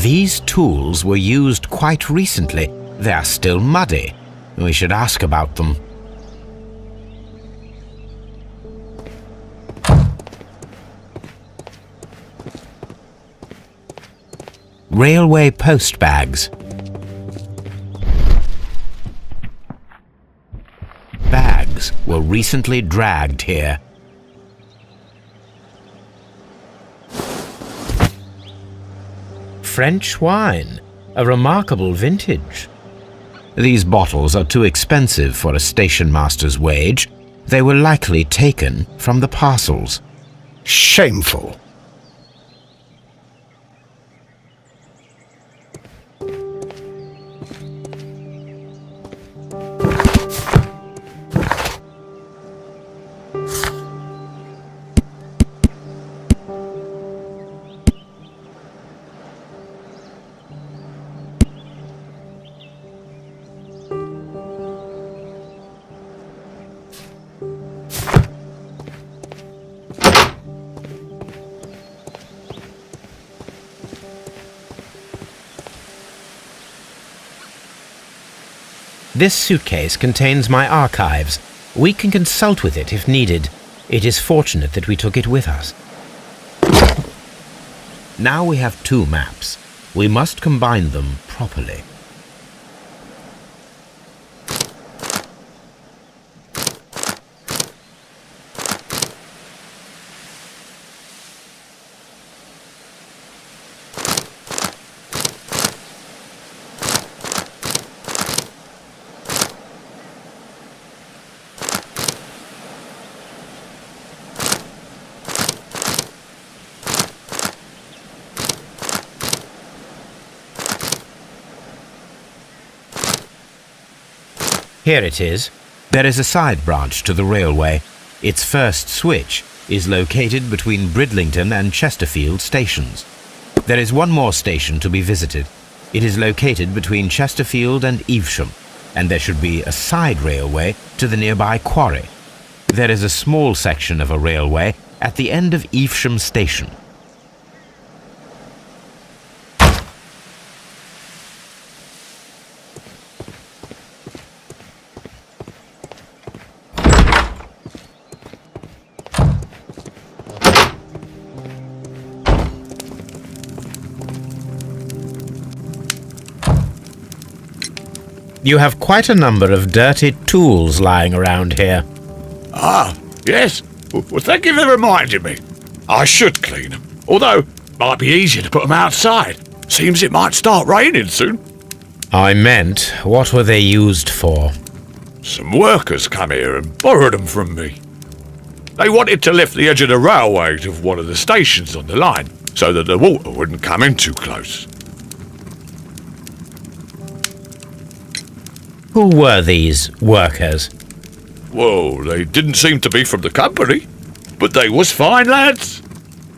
These tools were used quite recently. They are still muddy. We should ask about them. Railway post bags. Bags were recently dragged here. French wine, a remarkable vintage. These bottles are too expensive for a station master's wage. They were likely taken from the parcels. Shameful. This suitcase contains my archives. We can consult with it if needed. It is fortunate that we took it with us. Now we have 2 maps. We must combine them properly. Here it is. There is a side branch to the railway. Its first switch is located between Bridlington and Chesterfield stations. There is one more station to be visited. It is located between Chesterfield and Evesham, and there should be a side railway to the nearby quarry. There is a small section of a railway at the end of Evesham station. You have quite a number of dirty tools lying around here. Ah, yes. Well, thank you for reminding me. I should clean them. Although, it might be easier to put them outside. Seems it might start raining soon. I meant, what were they used for? Some workers come here and borrowed them from me. They wanted to lift the edge of the railway to one of the stations on the line, so that the water wouldn't come in too close. Who were these workers? Well, they didn't seem to be from the company, but they was fine lads.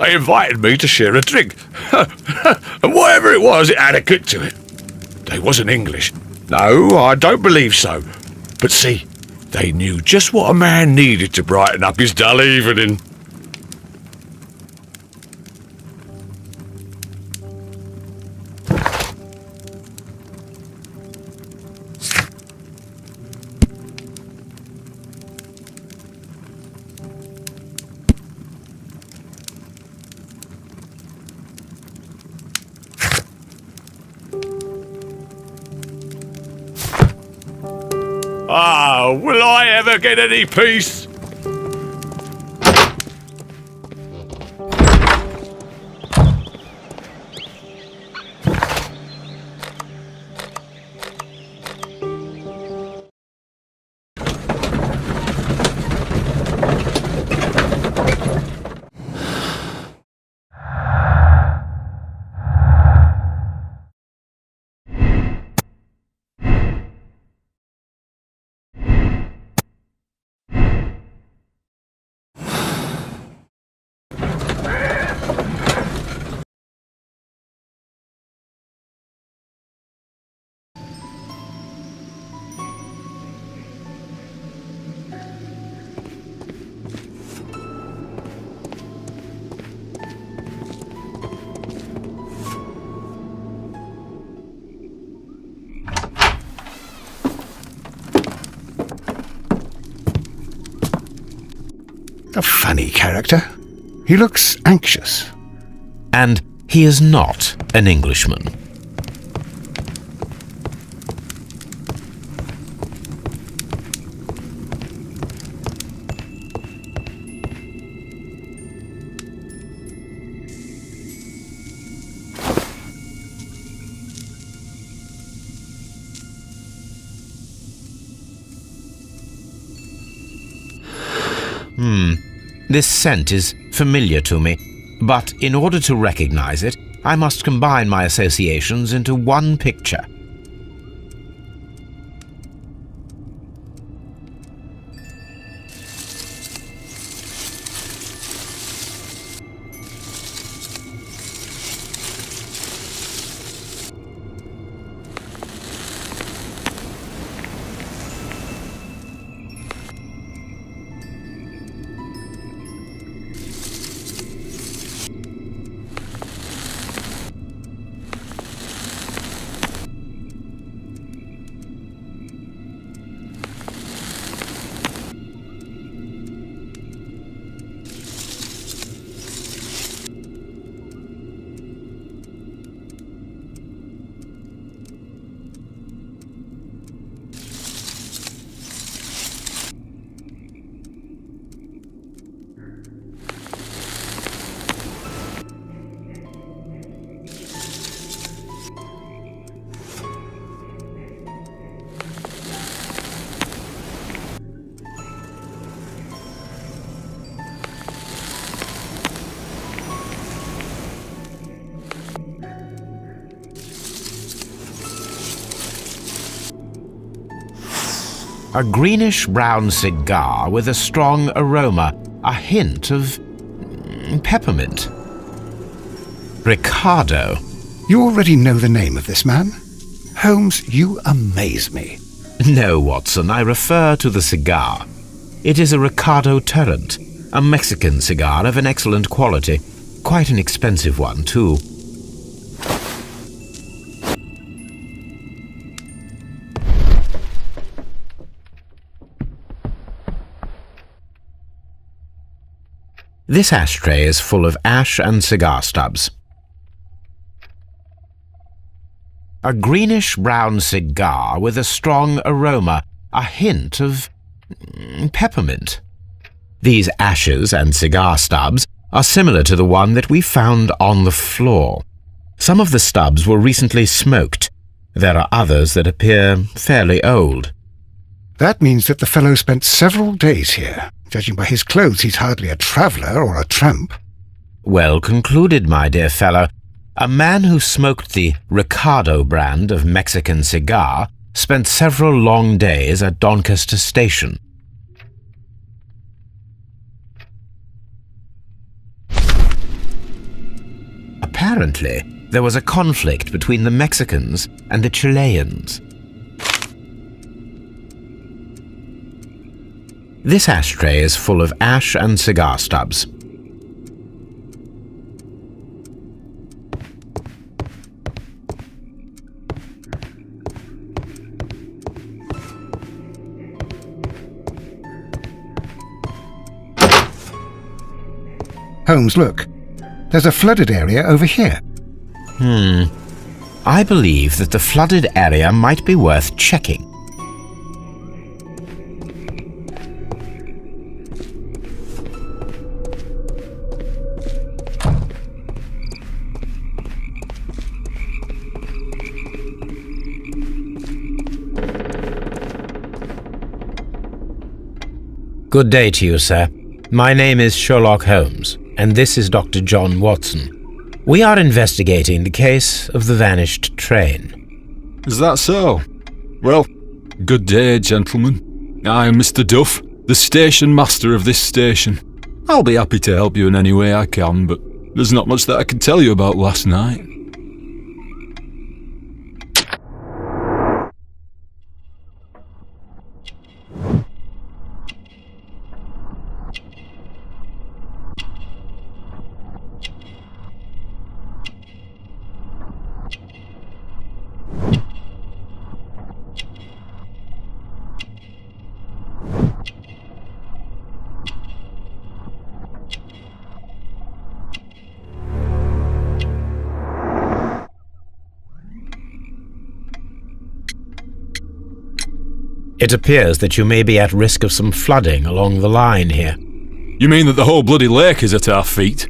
They invited me to share a drink, and whatever it was, it had a kick to it. They wasn't English. No, I don't believe so. But see, they knew just what a man needed to brighten up his dull evening. Ah, will I ever get any peace? A funny character. He looks anxious. And he is not an Englishman. This scent is familiar to me, but in order to recognize it, I must combine my associations into one picture. A greenish-brown cigar with a strong aroma, a hint of peppermint. Ricardo. You already know the name of this man? Holmes, you amaze me. No, Watson, I refer to the cigar. It is a Ricardo Turrent, a Mexican cigar of an excellent quality. Quite an expensive one, too. This ashtray is full of ash and cigar stubs. A greenish-brown cigar with a strong aroma, a hint of peppermint. These ashes and cigar stubs are similar to the one that we found on the floor. Some of the stubs were recently smoked. There are others that appear fairly old. That means that the fellow spent several days here. Judging by his clothes, he's hardly a traveller or a tramp. Well concluded, my dear fellow. A man who smoked the Ricardo brand of Mexican cigar spent several long days at Doncaster Station. Apparently, there was a conflict between the Mexicans and the Chileans. This ashtray is full of ash and cigar stubs. Holmes, look. There's a flooded area over here. I believe that the flooded area might be worth checking. Good day to you, sir. My name is Sherlock Holmes, and this is Dr. John Watson. We are investigating the case of the vanished train. Is that so? Well, good day, gentlemen. I'm Mr. Duff, the station master of this station. I'll be happy to help you in any way I can, but there's not much that I can tell you about last night. It appears that you may be at risk of some flooding along the line here. You mean that the whole bloody lake is at our feet?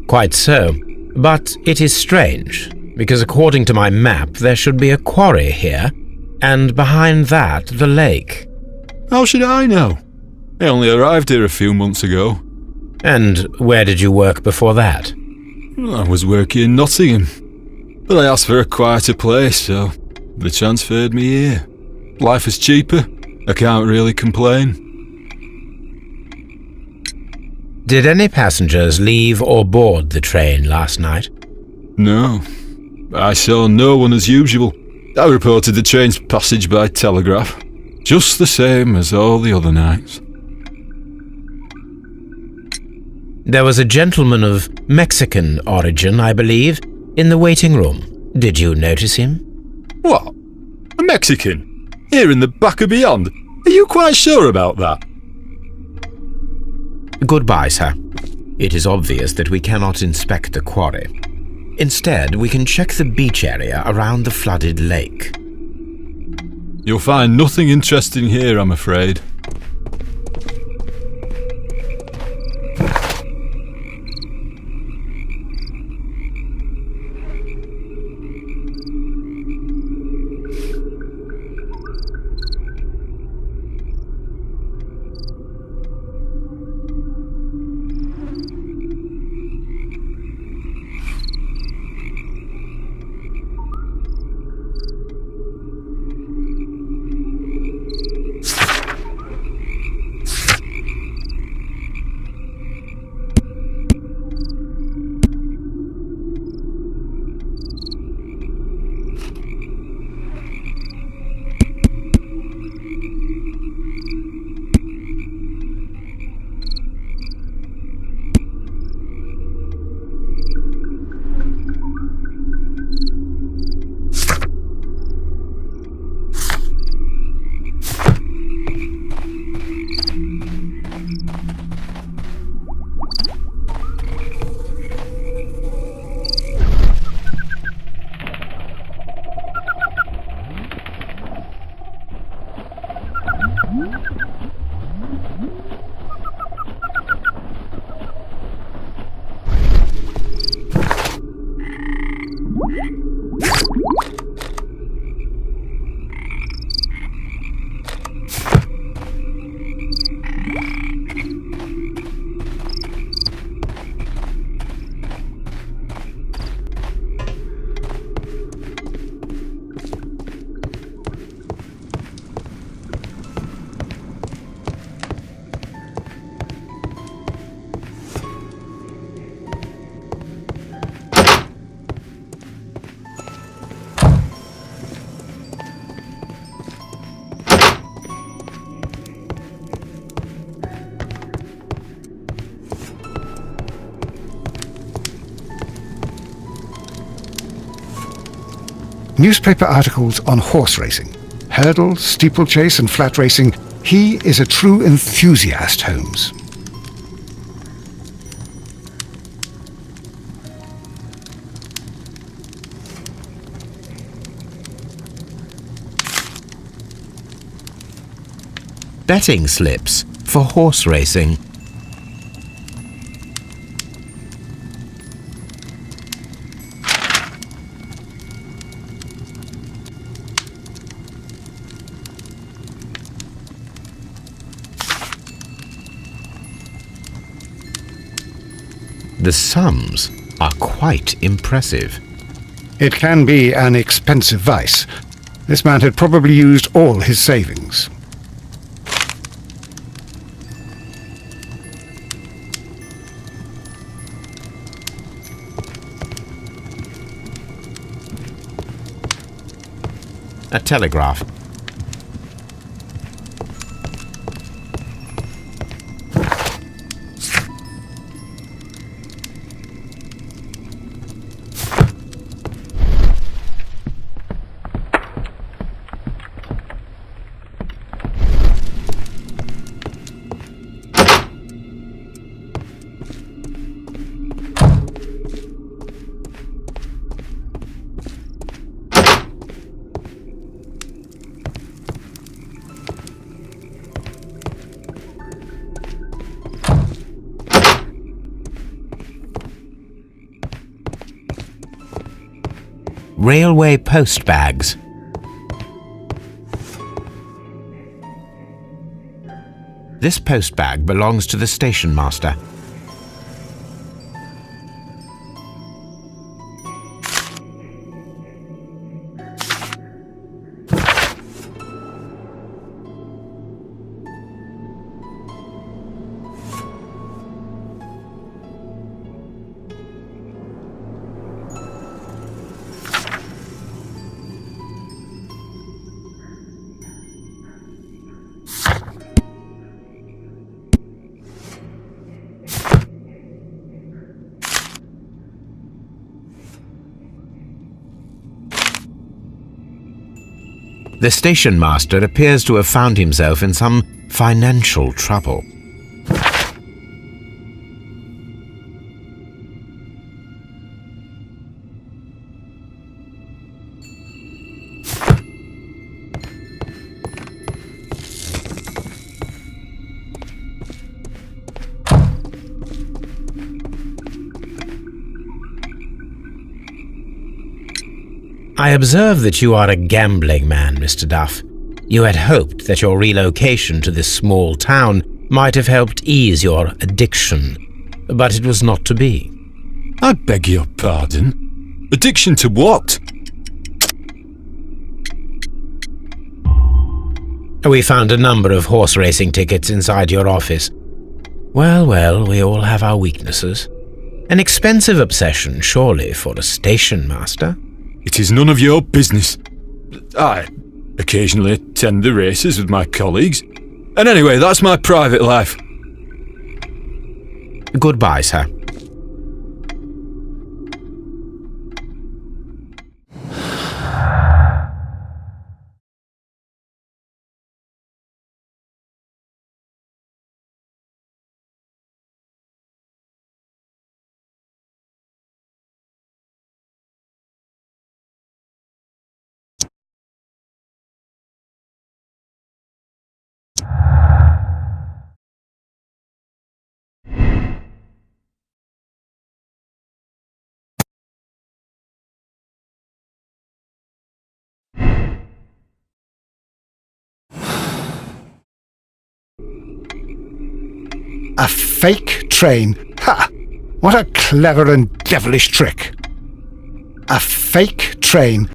Quite so. But it is strange, because according to my map, there should be a quarry here, and behind that, the lake. How should I know? I only arrived here a few months ago. And where did you work before that? I was working in Nottingham, but I asked for a quieter place, so they transferred me here. Life is cheaper. I can't really complain. Did any passengers leave or board the train last night? No. I saw no one as usual. I reported the train's passage by telegraph, just the same as all the other nights. There was a gentleman of Mexican origin, I believe, in the waiting room. Did you notice him? What? A Mexican? Here in the back of beyond? Are you quite sure about that? Goodbye, sir. It is obvious that we cannot inspect the quarry. Instead, we can check the beach area around the flooded lake. You'll find nothing interesting here, I'm afraid. Newspaper articles on horse racing, hurdle, steeplechase and flat racing. He is a true enthusiast, Holmes. Betting slips for horse racing. The sums are quite impressive. It can be an expensive vice. This man had probably used all his savings. A telegraph. railway post bags. This post bag belongs to the station master. The station master appears to have found himself in some financial trouble. I observe that you are a gambling man, Mr. Duff. You had hoped that your relocation to this small town might have helped ease your addiction, but it was not to be. I beg your pardon? Addiction to what? We found a number of horse racing tickets inside your office. Well, we all have our weaknesses. An expensive obsession, surely, for a station master. It is none of your business. I occasionally attend the races with my colleagues. And anyway, that's my private life. Goodbye, sir. A fake train. Ha! What a clever and devilish trick. A fake train